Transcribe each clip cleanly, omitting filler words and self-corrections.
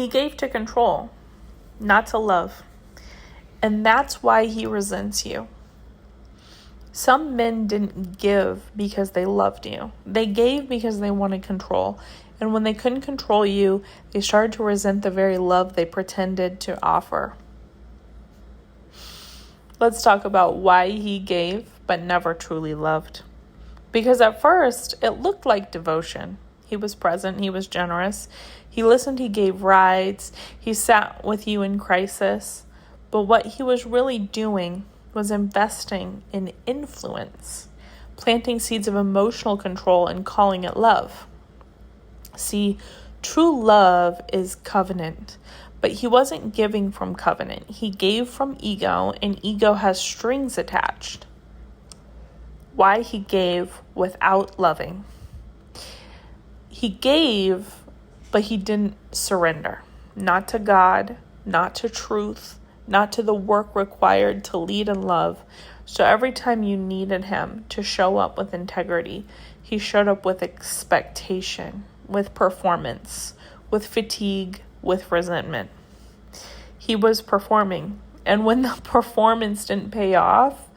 He gave to control, not to love. And that's why he resents you. Some men didn't give because they loved you. They gave because they wanted control. And when they couldn't control you, they started to resent the very love they pretended to offer. Let's talk about why he gave but never truly loved. Because at first, it looked like devotion. He was present. He was generous. He listened. He gave rides. He sat with you in crisis. But what he was really doing was investing in influence, planting seeds of emotional control and calling it love. See, true love is covenant, but he wasn't giving from covenant. He gave from ego, and ego has strings attached. Why he gave without loving. He gave, but he didn't surrender. Not to God, not to truth, not to the work required to lead in love. So every time you needed him to show up with integrity, he showed up with expectation, with performance, with fatigue, with resentment. He was performing. And when the performance didn't pay off,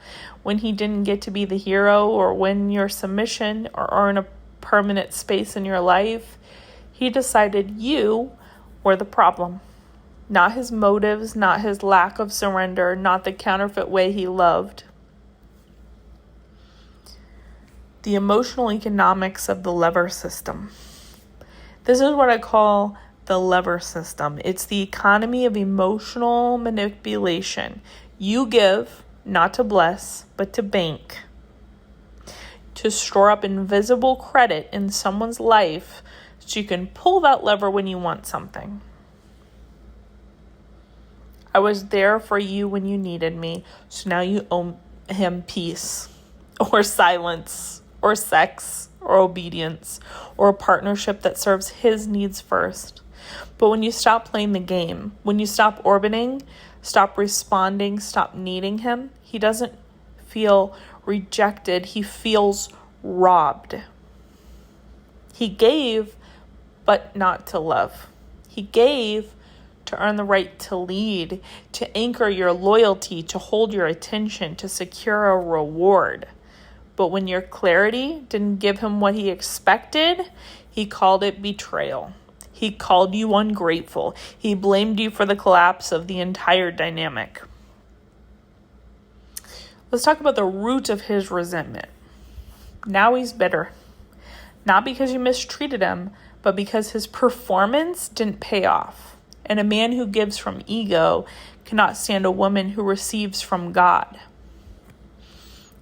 when he didn't get to be the hero or win your submission or earn a permanent space in your life, he decided you were the problem. Not his motives, not his lack of surrender, not the counterfeit way he loved. The emotional economics of the lever system. This is what I call the lever system. It's the economy of emotional manipulation. You give, not to bless, but to bank. To store up invisible credit in someone's life so you can pull that lever when you want something. I was there for you when you needed me, so now you owe him peace, or silence, or sex, or obedience, or a partnership that serves his needs first. But when you stop playing the game, when you stop orbiting, stop responding, stop needing him, he doesn't feel rejected. He feels robbed. He gave, but not to love. He gave to earn the right to lead, to anchor your loyalty, to hold your attention, to secure a reward. But when your clarity didn't give him what he expected, he called it betrayal. He called you ungrateful. He blamed you for the collapse of the entire dynamic. Let's talk about the root of his resentment. Now he's bitter. Not because you mistreated him, but because his performance didn't pay off. And a man who gives from ego cannot stand a woman who receives from God.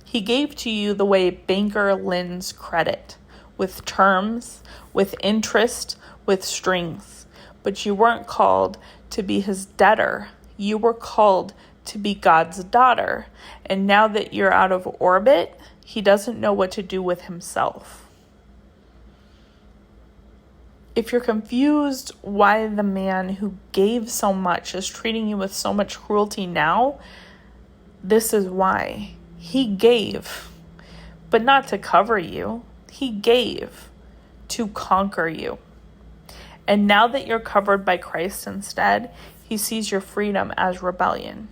He gave to you the way a banker lends credit, with terms, with interest, with strings. But you weren't called to be his debtor. You were called to be God's daughter. And now that you're out of orbit, he doesn't know what to do with himself. If you're confused why the man who gave so much is treating you with so much cruelty now, this is why. He gave, but not to cover you. He gave to conquer you. And now that you're covered by Christ instead, he sees your freedom as rebellion.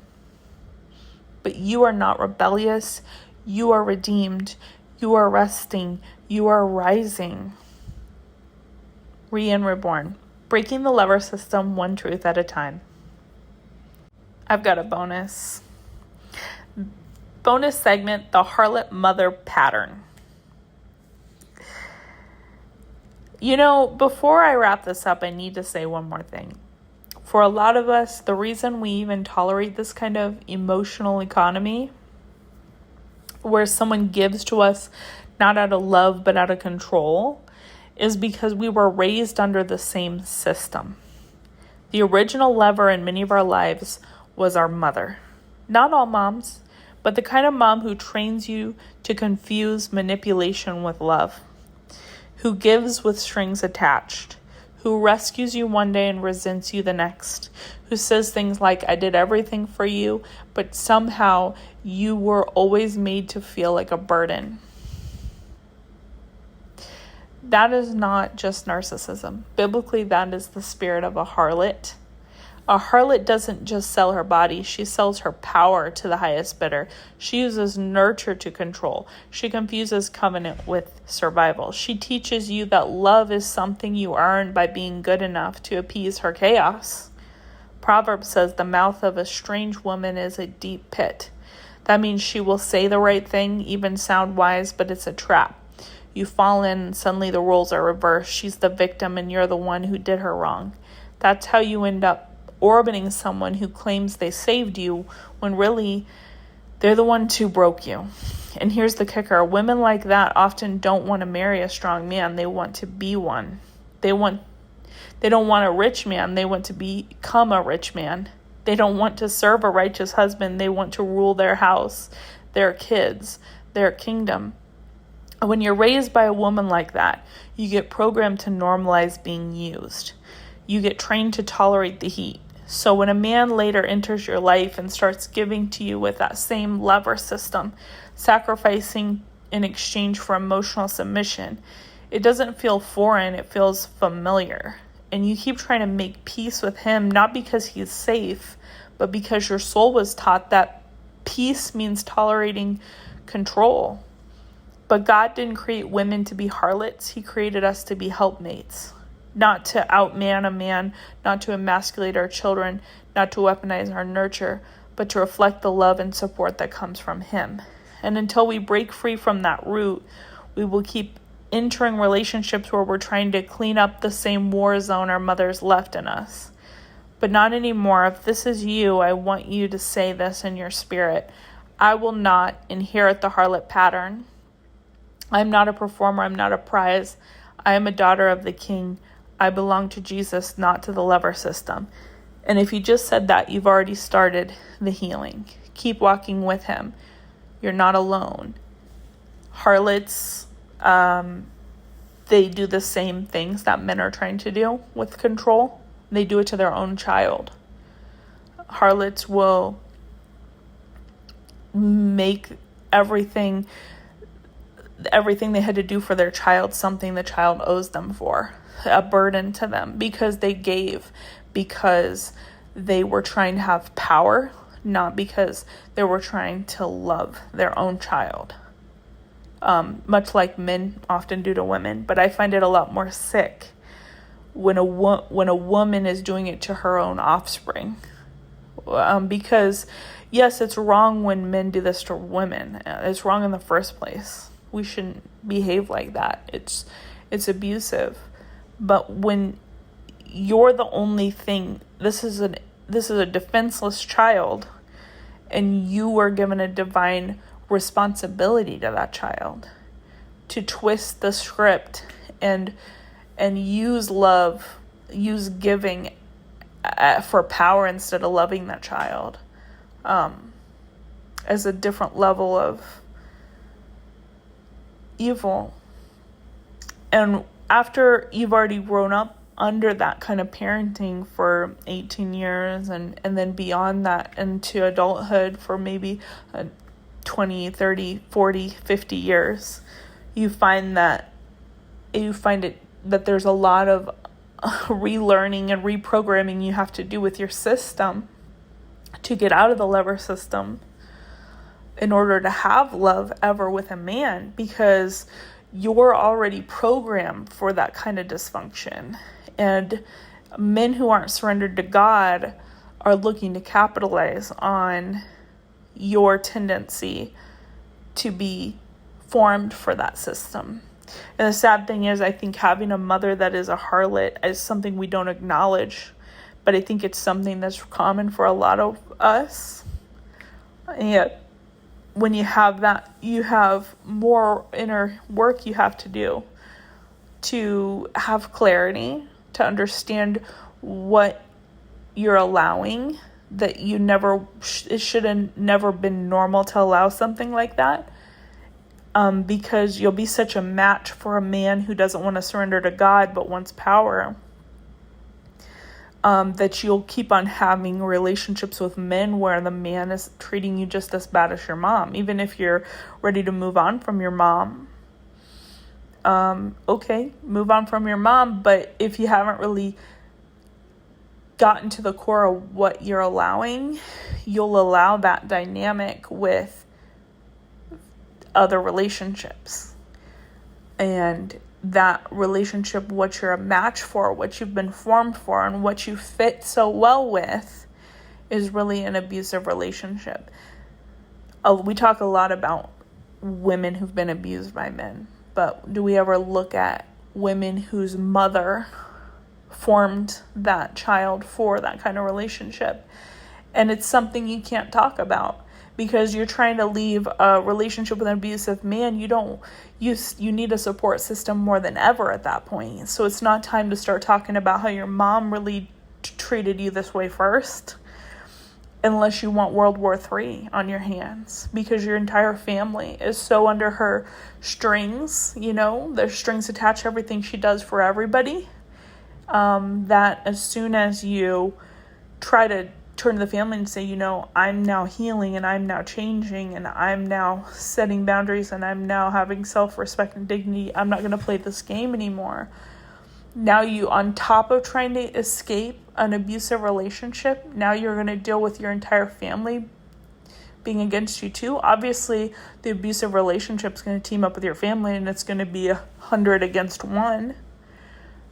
But you are not rebellious. You are redeemed. You are resting. You are rising. And reborn, breaking the lever system one truth at a time. I've got a bonus segment, the Harlot mother pattern. Before I wrap this up, I need to say one more thing. For a lot of us, the reason we even tolerate this kind of emotional economy, where someone gives to us not out of love but out of control, is because we were raised under the same system. The original lever in many of our lives was our mother. Not all moms, but the kind of mom who trains you to confuse manipulation with love, who gives with strings attached, who rescues you one day and resents you the next, who says things like, I did everything for you, but somehow you were always made to feel like a burden. that is not just narcissism. Biblically, that is the spirit of a harlot. A harlot doesn't just sell her body, she sells her power to the highest bidder. She uses nurture to control. She confuses covenant with survival. She teaches you that love is something you earn by being good enough to appease her chaos. Proverbs says the mouth of a strange woman is a deep pit. That means she will say the right thing, even sound wise, but it's a trap. You fall in and suddenly the roles are reversed. She's the victim and you're the one who did her wrong. That's how you end up orbiting someone who claims they saved you when really they're the ones who broke you. And here's the kicker. Women like that often don't want to marry a strong man. They want to be one. They don't want a rich man. They want to become a rich man. They don't want to serve a righteous husband. They want to rule their house, their kids, their kingdom. When you're raised by a woman like that, you get programmed to normalize being used. You get trained to tolerate the heat. So when a man later enters your life and starts giving to you with that same lever system, sacrificing in exchange for emotional submission, it doesn't feel foreign, it feels familiar. And you keep trying to make peace with him, not because he's safe, but because your soul was taught that peace means tolerating control. But God didn't create women to be harlots. He created us to be helpmates. Not to outman a man, not to emasculate our children, not to weaponize our nurture, but to reflect the love and support that comes from him. And until we break free from that root, we will keep entering relationships where we're trying to clean up the same war zone our mothers left in us. But not anymore. If this is you, I want you to say this in your spirit. I will not inherit the harlot pattern. I'm not a performer. I'm not a prize. I am a daughter of the King. I belong to Jesus, not to the lever system. And if you just said that, you've already started the healing. Keep walking with him. You're not alone. Harlots, they do the same things that men are trying to do with control. They do it to their own child. Harlots will make everything they had to do for their child something the child owes them for. A burden to them because they gave, because they were trying to have power, not because they were trying to love their own child. Much like men often do to women, but I find it a lot more sick when a woman is doing it to her own offspring. Because yes, it's wrong when men do this to women. It's wrong in the first place. We shouldn't behave like that. It's abusive. But when you're the only thing, this is a defenseless child, and you are given a divine responsibility to that child to twist the script and use love, use giving for power instead of loving that child, as a different level of evil. And after you've already grown up under that kind of parenting for 18 years and then beyond that into adulthood for maybe 20, 30, 40, 50 years, you find that there's a lot of relearning and reprogramming you have to do with your system to get out of the lever system in order to have love ever with a man, because you're already programmed for that kind of dysfunction. And men who aren't surrendered to God are looking to capitalize on your tendency to be formed for that system. And the sad thing is, I think having a mother that is a harlot is something we don't acknowledge, but I think it's something that's common for a lot of us. And yet, when you have that, you have more inner work you have to do to have clarity, to understand what you're allowing, that it should have never been normal to allow something like that. Because you'll be such a match for a man who doesn't want to surrender to God but wants power, that you'll keep on having relationships with men where the man is treating you just as bad as your mom, even if you're ready to move on from your mom. okay, move on from your mom. But if you haven't really gotten to the core of what you're allowing, you'll allow that dynamic with other relationships. And that relationship, what you're a match for, what you've been formed for, and what you fit so well with is really an abusive relationship. We talk a lot about women who've been abused by men, but do we ever look at women whose mother formed that child for that kind of relationship? And it's something you can't talk about because you're trying to leave a relationship with an abusive man. You need a support system more than ever at that point. So it's not time to start talking about how your mom really treated you this way first, unless you want World War III on your hands, because your entire family is so under her strings. There's strings attached to everything she does for everybody, that as soon as you try to turn to the family and say, I'm now healing and I'm now changing and I'm now setting boundaries and I'm now having self-respect and dignity, I'm not going to play this game anymore. Now you, on top of trying to escape an abusive relationship, now you're going to deal with your entire family being against you too. Obviously, the abusive relationship is going to team up with your family and it's going to be 100 against 1.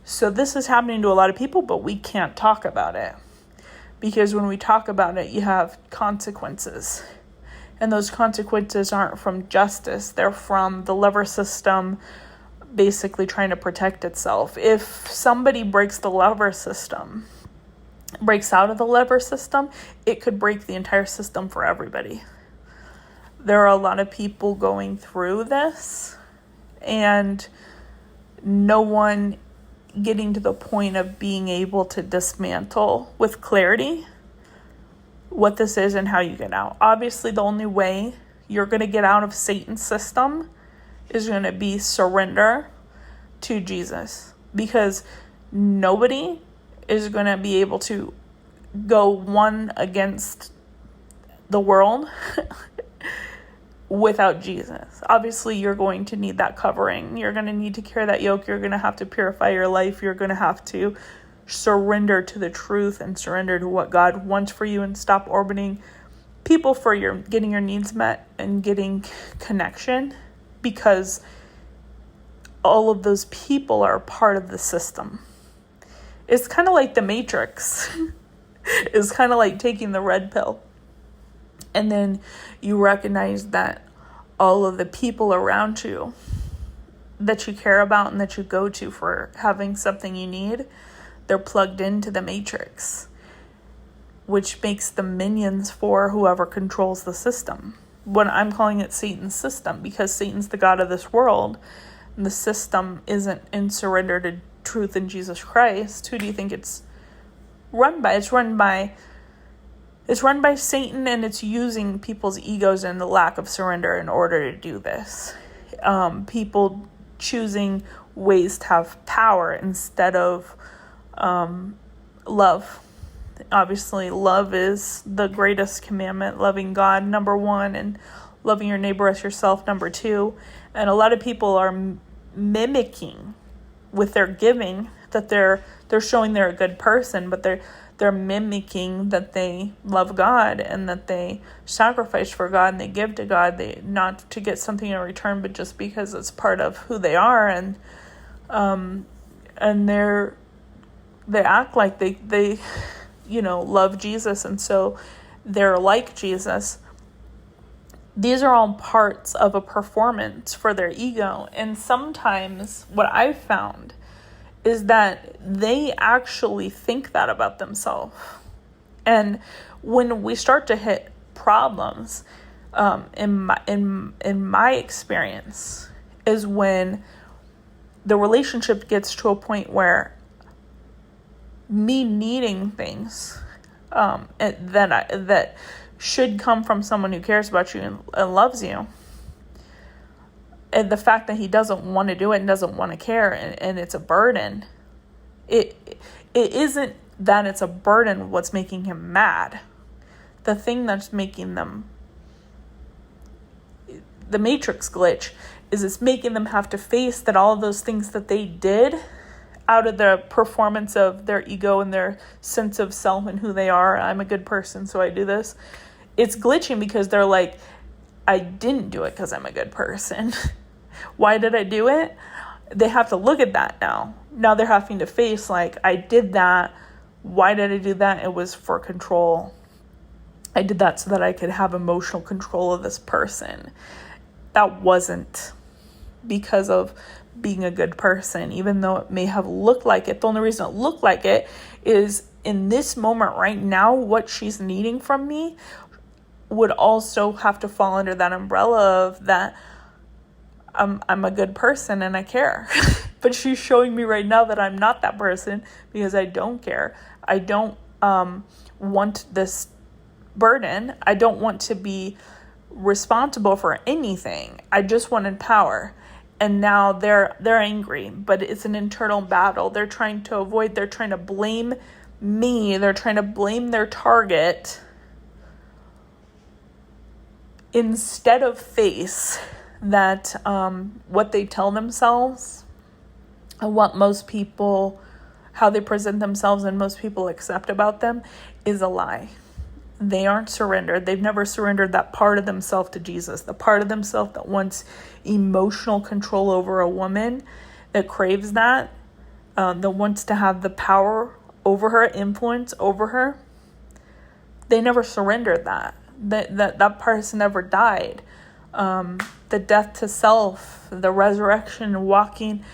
So this is happening to a lot of people, but we can't talk about it. Because when we talk about it, you have consequences. And those consequences aren't from justice. They're from the lever system basically trying to protect itself. If somebody breaks out of the lever system, it could break the entire system for everybody. There are a lot of people going through this and no one getting to the point of being able to dismantle with clarity what this is and how you get out. Obviously, the only way you're going to get out of Satan's system is going to be surrender to Jesus, because nobody is going to be able to go one against the world without Jesus. Obviously, you're going to need that covering. You're going to need to carry that yoke. You're going to have to purify your life. You're going to have to surrender to the truth and surrender to what God wants for you and stop orbiting people for getting your needs met and getting connection, because all of those people are part of the system. It's kind of like the Matrix. It's kind of like taking the red pill. And then you recognize that all of the people around you that you care about and that you go to for having something you need, they're plugged into the Matrix, which makes them minions for whoever controls the system. When I'm calling it Satan's system, because Satan's the god of this world, and the system isn't in surrender to truth in Jesus Christ. Who do you think it's run by? It's run by Satan, and it's using people's egos and the lack of surrender in order to do this. People choosing ways to have power instead of love. Obviously, love is the greatest commandment, loving God, number 1, and loving your neighbor as yourself, number 2. And a lot of people are mimicking with their giving that they're showing they're a good person, but they're mimicking that they love God and that they sacrifice for God and they give to God, they not to get something in return, but just because it's part of who they are. And they act like they love Jesus, and so they're like Jesus. These are all parts of a performance for their ego. And sometimes what I've found is that they actually think that about themselves. And when we start to hit problems, in my experience, is when the relationship gets to a point where me needing things that should come from someone who cares about you and loves you, and the fact that he doesn't want to do it and doesn't want to care, and it's a burden, it isn't that it's a burden what's making him mad. The thing that's making them the Matrix glitch is it's making them have to face that all of those things that they did out of the performance of their ego and their sense of self and who they are. I'm a good person, so I do this. It's glitching because they're like, I didn't do it because I'm a good person. Why did I do it? They have to look at that now. Now they're having to face, like, I did that. Why did I do that? It was for control. I did that so that I could have emotional control of this person. That wasn't because of being a good person, even though it may have looked like it. The only reason it looked like it is in this moment right now, what she's needing from me would also have to fall under that umbrella of that I'm a good person and I care. But she's showing me right now that I'm not that person because I don't care. I don't want this burden. I don't want to be responsible for anything. I just wanted power. And now they're angry, but it's an internal battle. They're trying to avoid, they're trying to blame me. They're trying to blame their target instead of face that what they tell themselves and what most people, how they present themselves and most people accept about them is a lie. They aren't surrendered. They've never surrendered that part of themselves to Jesus, the part of themselves that wants emotional control over a woman, that craves that wants to have the power over her, influence over her. They never surrendered that. That person never died. The death to self, the resurrection, walking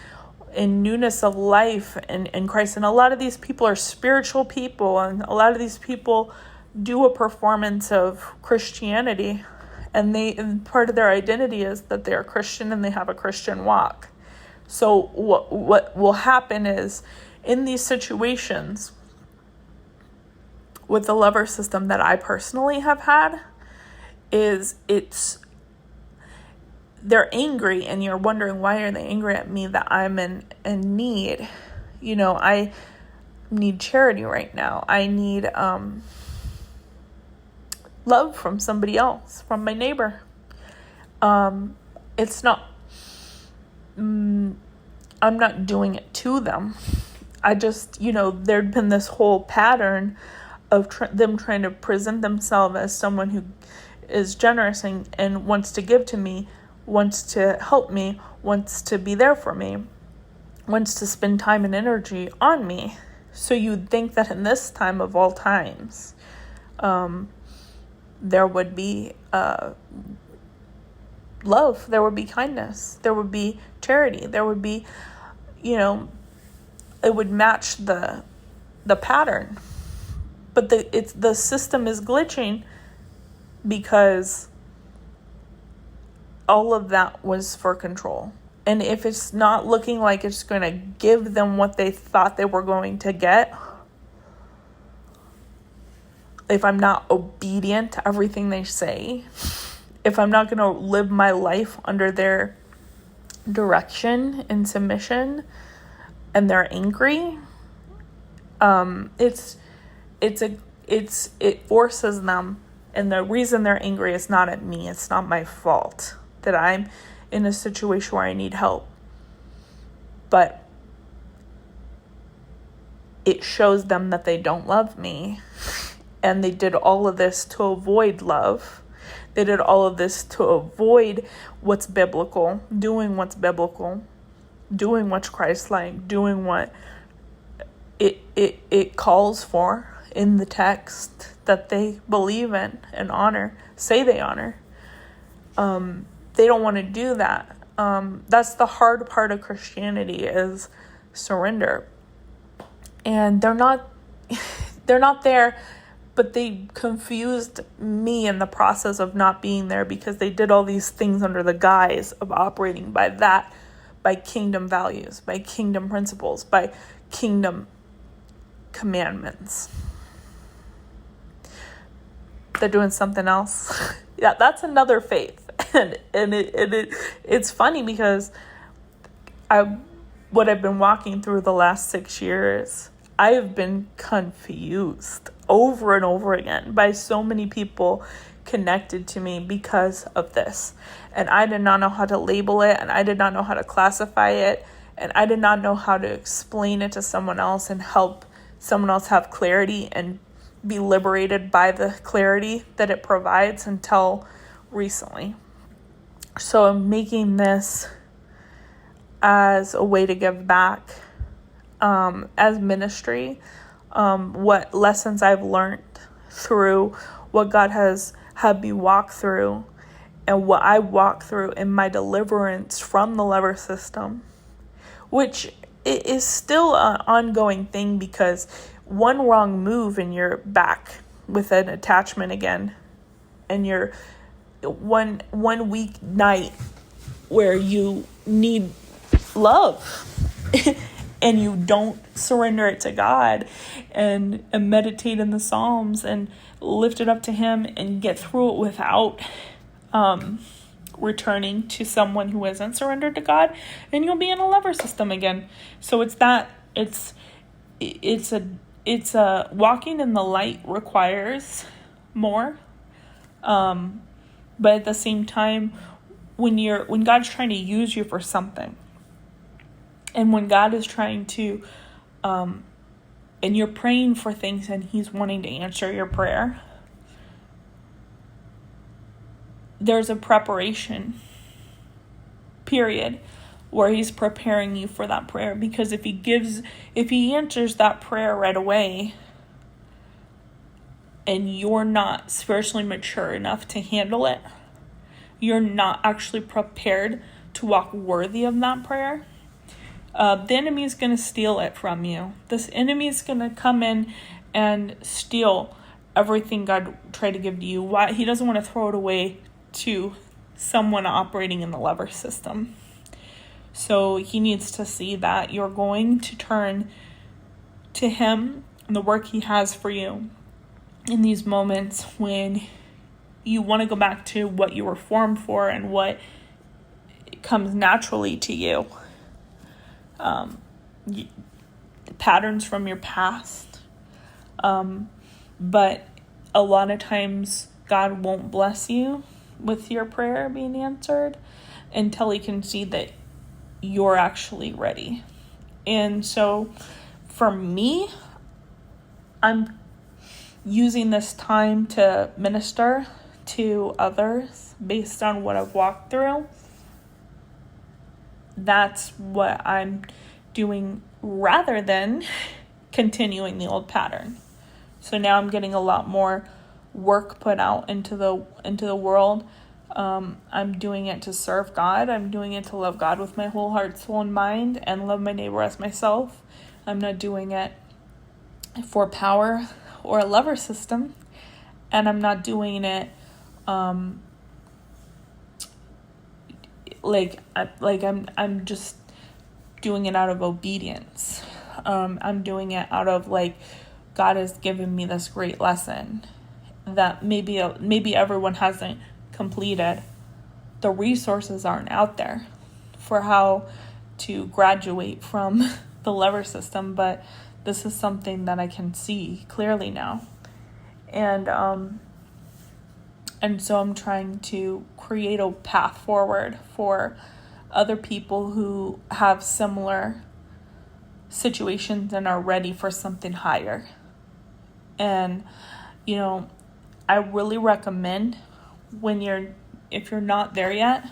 in newness of life in Christ. And a lot of these people are spiritual people, and a lot of these people do a performance of Christianity, and part of their identity is that they are Christian and they have a Christian walk. So what will happen is in these situations with the lover system that I personally have had is they're angry, and you're wondering, why are they angry at me that I'm in need? You know, I need charity right now. I need love from somebody else, from my neighbor. It's not, I'm not doing it to them. I just, there'd been this whole pattern of them trying to present themselves as someone who is generous and wants to give to me, wants to help me, wants to be there for me, wants to spend time and energy on me. So you'd think that in this time of all times, there would be love, there would be kindness, there would be charity, there would be, it would match the pattern. But the system is glitching because all of that was for control. And if it's not looking like it's going to give them what they thought they were going to get, if I'm not obedient to everything they say, if I'm not going to live my life under their direction and submission, and they're angry, it forces them. And the reason they're angry is not at me. It's not my fault that I'm in a situation where I need help. But it shows them that they don't love me. And they did all of this to avoid love. They did all of this to avoid what's biblical, doing what's biblical, doing what's Christ-like, doing what it calls for in the text that they believe in and honor, say they honor. They don't want to do that. That's the hard part of Christianity is surrender. And they're not there, but they confused me in the process of not being there because they did all these things under the guise of operating by kingdom values, by kingdom principles, by kingdom commandments. They're doing something else. Yeah, that's another faith. And it's funny because what I've been walking through the last 6 years, I have been confused over and over again by so many people connected to me because of this. And I did not know how to label it, and I did not know how to classify it, and I did not know how to explain it to someone else and help someone else have clarity and be liberated by the clarity that it provides until recently. So I'm making this as a way to give back, as ministry, what lessons I've learned through what God has had me walk through and what I walk through in my deliverance from the lever system, which is still an ongoing thing, because one wrong move and you're back with an attachment again, and you're one week night where you need love and you don't surrender it to God and meditate in the Psalms and lift it up to Him and get through it without returning to someone who isn't surrendered to God, and you'll be in a lever system again. So it's a walking in the light requires more, but at the same time, when God's trying to use you for something, and when God is trying to and you're praying for things and He's wanting to answer your prayer, there's a preparation period where He's preparing you for that prayer. Because if He answers that prayer right away and you're not spiritually mature enough to handle it, you're not actually prepared to walk worthy of that prayer, the enemy is going to steal it from you. This enemy is going to come in and steal everything God tried to give to you. Why? He doesn't want to throw it away to someone operating in the lever system. So he needs to see that you're going to turn to Him and the work He has for you in these moments when you want to go back to what you were formed for and what comes naturally to you. Patterns from your past. But a lot of times God won't bless you with your prayer being answered until He can see that you're actually ready. And so for me, I'm using this time to minister to others based on what I've walked through. That's what I'm doing rather than continuing the old pattern. So now I'm getting a lot more work put out into the world. I'm doing it to serve God. I'm doing it to love God with my whole heart, soul, and mind, and love my neighbor as myself. I'm not doing it for power or a lever system, and I'm not doing it I'm just doing it out of obedience. I'm doing it out of God has given me this great lesson that maybe everyone hasn't completed. The resources aren't out there for how to graduate from the lever system, but this is something that I can see clearly now. And so I'm trying to create a path forward for other people who have similar situations and are ready for something higher. And, I really recommend if you're not there yet,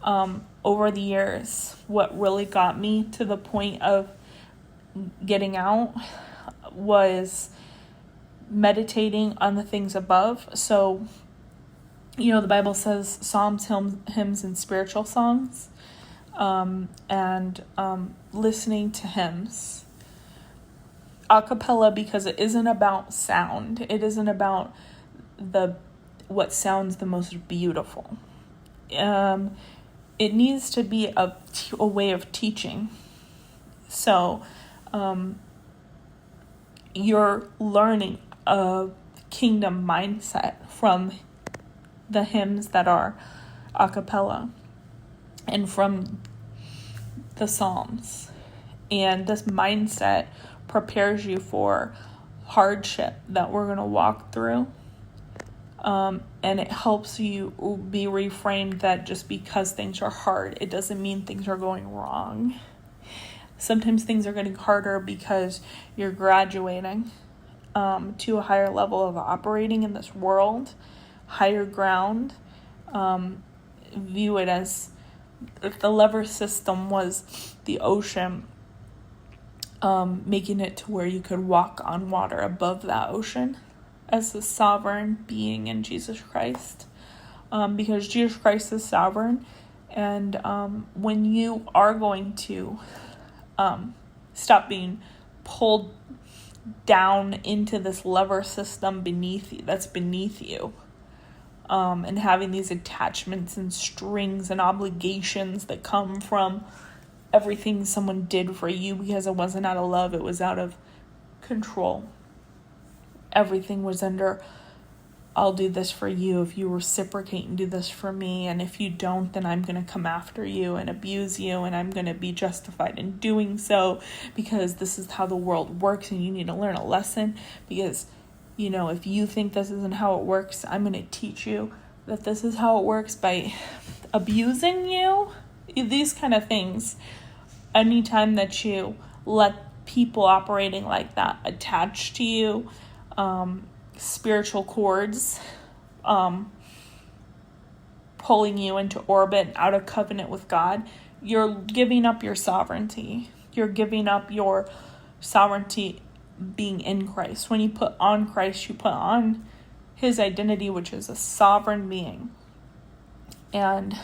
over the years, what really got me to the point of getting out was meditating on the things above. So, the Bible says psalms, hymns, and spiritual songs, and listening to hymns a cappella, because it isn't about sound. It isn't about what sounds the most beautiful. It needs to be a way of teaching. So you're learning a kingdom mindset from the hymns that are a cappella and from the Psalms. And this mindset prepares you for hardship that we're going to walk through. And it helps you be reframed that just because things are hard, it doesn't mean things are going wrong. Sometimes things are getting harder because you're graduating to a higher level of operating in this world, higher ground. View it as if the lever system was the ocean, making it to where you could walk on water above that ocean as a sovereign being in Jesus Christ. Because Jesus Christ is sovereign, and when you are going to stop being pulled down into this lever system beneath you, and having these attachments and strings and obligations that come from everything someone did for you, because it wasn't out of love, it was out of control. Everything was under, I'll do this for you if you reciprocate and do this for me, and if you don't, then I'm going to come after you and abuse you, and I'm going to be justified in doing so, because this is how the world works, and you need to learn a lesson, because, if you think this isn't how it works, I'm going to teach you that this is how it works by abusing you. These kind of things. Anytime that you let people operating like that attach to you, spiritual cords, pulling you into orbit, out of covenant with God, you're giving up your sovereignty. You're giving up your sovereignty being in Christ. When you put on Christ, you put on his identity, which is a sovereign being. And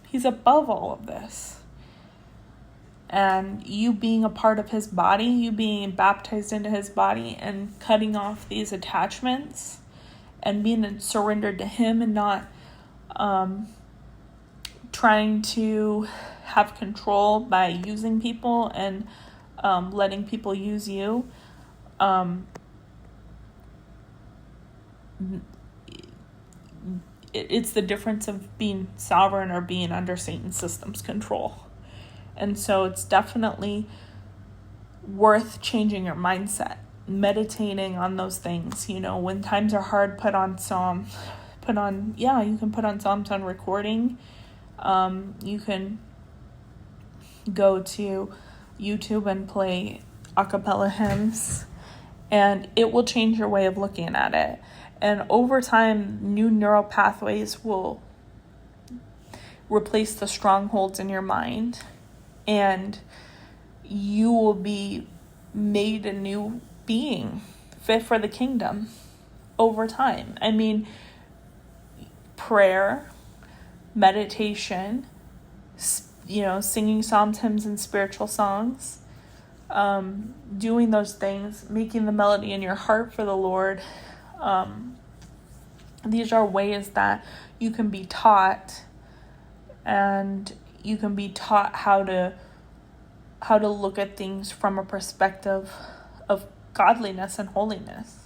he's above all of this. And you being a part of his body, you being baptized into his body and cutting off these attachments and being surrendered to him, and not trying to have control by using people and letting people use you. It's the difference of being sovereign or being under Satan's system's control. And so it's definitely worth changing your mindset, meditating on those things. When times are hard, you can put on Psalms on recording. You can go to YouTube and play a cappella hymns, and it will change your way of looking at it. And over time, new neural pathways will replace the strongholds in your mind, and you will be made a new being fit for the kingdom over time. Prayer, meditation, singing psalms, hymns, and spiritual songs, doing those things, making the melody in your heart for the Lord. These are ways that you can be taught, and you can be taught how to look at things from a perspective of godliness and holiness,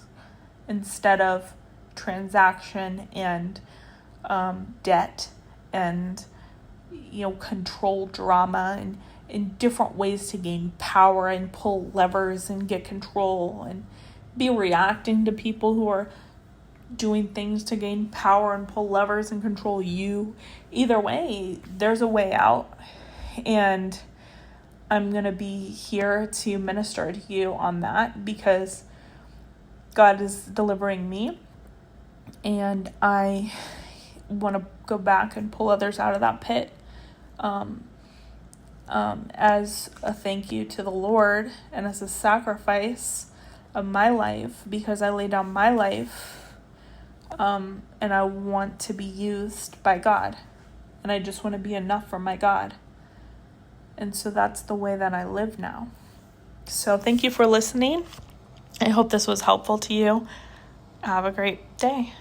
instead of transaction and debt and control drama, and in different ways to gain power and pull levers and get control, and be reacting to people who are doing things to gain power and pull levers and control you. Either way, there's a way out, and I'm going to be here to minister to you on that, because God is delivering me, and I want to go back and pull others out of that pit as a thank you to the Lord, and as a sacrifice of my life, because I lay down my life, and I want to be used by God, and I just want to be enough for my God. And so that's the way that I live now. So thank you for listening. I hope this was helpful to you. Have a great day.